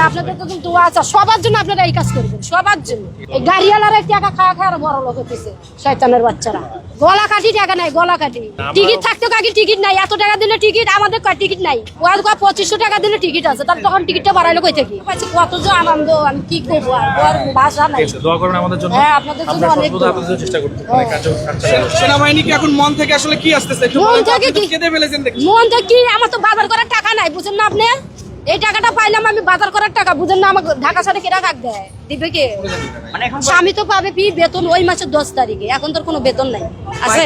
আপনাদের তো দোয়া আছে সবার জন্য, আপনারা এই কাজ করবেন সবার জন্য। এই গাড়িওয়ালারা টাকা খাওয়া খাওয়া বড় লোক হতেছে, শয়তানের বাচ্চারা। গলা কাটি টাকা নাই, গলা কাটি। টিকিট থাকতো কাকি টিকিট নাই, এত টাকা দিলে টিকিট, আমাদের টিকিট নাই। 2500 টাকা দিলে টিকিট আছে, তার তখন টিকিটটা বাড়াইলো কই থেকে? কত যে আনন্দ, আমি কি করবো আর ভাষা নাই। দোয়া করবেন আমাদের জন্য। হ্যাঁ, আপনাদের জন্য অনেক দোয়া। আপনাদের চেষ্টা করতে সেনাবাহিনী কি এখন মন থেকে আসলে কি আসতেছে? একটু মন থেকে কি কেঁদে ফেলেছেন দেখি। মন থেকে কি, আমার তো বাজার করার টাকা নাই, বুঝেন না আপনি? এই টাকাটা পাইলাম আমি বাজার করার টাকা, বুঝেন না? আমার ঢাকা সাথে কেনা কাক দেয়, দিবে কে? স্বামী তো পাবে কি বেতন ওই মাসের 10 তারিখে, এখন তোর কোনো বেতন নাই আছে।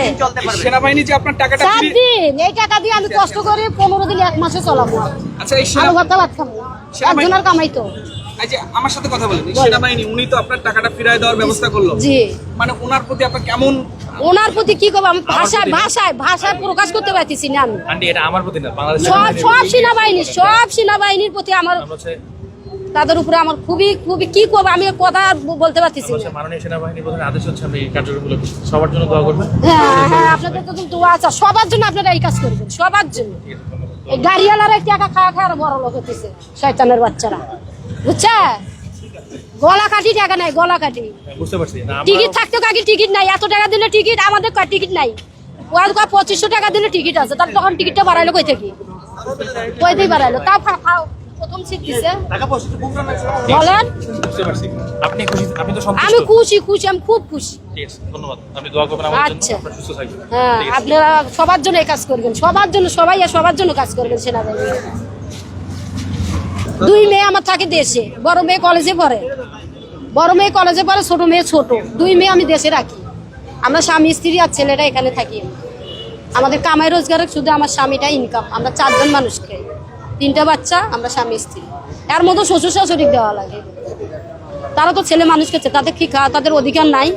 সেনাবাহিনী যে আপনার টাকাটা 7 দিন, এই টাকা দিয়ে আমি কষ্ট করে 15 দিন 1 মাসে চলাবো। আচ্ছা, এই আলু ভর্তা ভাত খাবো, একজনের কামাই তো। এই যে আমার সাথে কথা বলেন, এই সেনাবাহিনী উনি তো আপনার টাকাটা ফিরিয়ে দেওয়ার ব্যবস্থা করলো। জি, মানে ওনার প্রতি আপনার কেমন? ওনার প্রতি কি করবো আমি ভাষায় ভাষায় ভাষায় প্রকাশ করতে পারতেছি না আমি। আন্টি এটা আমার প্রতি না, বাংলাদেশ সব সেনাবাহিনীর প্রতি আমার, তাদের উপরে আমার খুবই খুবই কি করবো আমি কথা বলতে পারতেছি না। মাননীয় সেনাবাহিনী প্রধানের আদেশ হচ্ছে আমরা এই কার্যক্রমগুলো সবার জন্য দোয়া করবেন। হ্যাঁ হ্যাঁ, আপনাদের তো দোয়া আছে সবার জন্য, আপনারা এই কাজ করবেন সবার জন্য। এই গাড়িওয়ালারা টাকা খাওয়া খাওয়া বড় লোক হতেছে, শয়তানের বাচ্চারা, বুঝছে? গলা কাটি টাকা নাই, গলা কাটি। বুঝতে পারছি না, টিকিট থাকতো কাকি টিকিট নাই, এত টাকা দিলে টিকিট, আমাদের টিকিট নাই। 2500 টাকা দিলে টিকিট আছে, তার তখন টিকিটটা বাড়াইলো কই থেকে? কই বাড়াইলো? তাও প্রথম সিট দিছে বলেন। বুঝতে পারছি আপনি খুশি, আপনি তো সন্তুষ্ট। আমি খুশি খুশি, আমি খুব খুশি। ঠিক আছে, ধন্যবাদ। আপনি দোয়া করবেন আমাদের জন্য, আচ্ছা। আপনারা সুস্থ থাকবেন। হ্যাঁ, ঠিক আছে। আপনারা সবার জন্য এই কাজ করবেন, সবার জন্য, সবাই সবার জন্য কাজ করবেন সেনাবাহিনী। 2 মেয়ে আমার থাকে দেশে, বড় মেয়ে কলেজে পড়ে, ছোট মেয়ে ছোট। 2 মেয়ে আমি দেশে রাখি। আমরা স্বামী স্ত্রী আর ছেলেরা এখানে থাকি। আমাদের কামাই রোজগারের শুধু আমার স্বামীটা ইনকাম। আমরা 4 জন মানুষ খাই, 3টা বাচ্চা, আমরা স্বামী স্ত্রী। এর মধ্যে শ্বশুর শাশুড়ি দেওয়া লাগে, তারা তো ছেলে মানুষ করছে, তাদের কি খাওয়া, তাদের অধিকার নাই?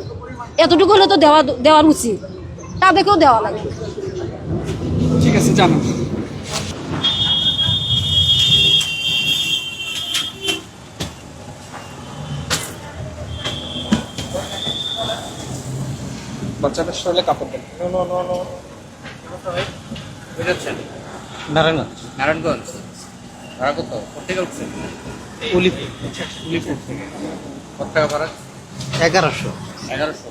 এতটুকু হলে তো দেওয়ার উচিত, তাদেরকেও দেওয়া লাগে। ঠিক আছে, জানো বাচ্চাদের শরীরে কাপড় দেন। নারায়ণগঞ্জ। নারায়ণগঞ্জ ভাড়া কত? কোথেকে উঠছেন? উলিপুর থেকে। কত টাকা ভাড়া? 1100। 1100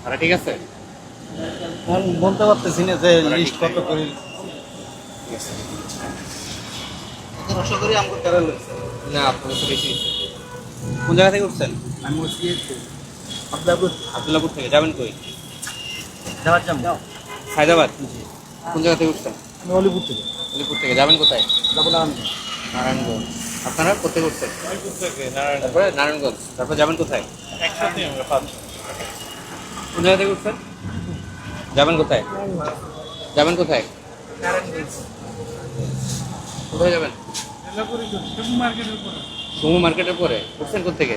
ভাড়া ঠিক আছে? এখন বলতে পারতেছি না যে লিস্ট কত করে। 1100 করে আমাকে তেরো লাগছে। না, আপনার তো বেশি হচ্ছে। কোন জায়গা থেকে উঠছেন? আমি বলছি আব্দুল্লাহপুর থেকে। যাবেন কই? যাওয়ার জন্য হায়দ্রাবাদ। কোন জায়গা থেকে উঠছেন? আমি অলিপুর থেকে অলিপুর থেকে। যাবেন কোথায়? যাবো না আমি। নারায়ণগঞ্জ। আপনারা কোথেকে উঠছেন? তারপরে নারায়ণগঞ্জ। তারপর যাবেন কোথায়? কোন জায়গা থেকে উঠছেন? যাবেন কোথায়? কোথায় যাবেন? সুমু মার্কেটের পরে উঠছেন কোথেকে?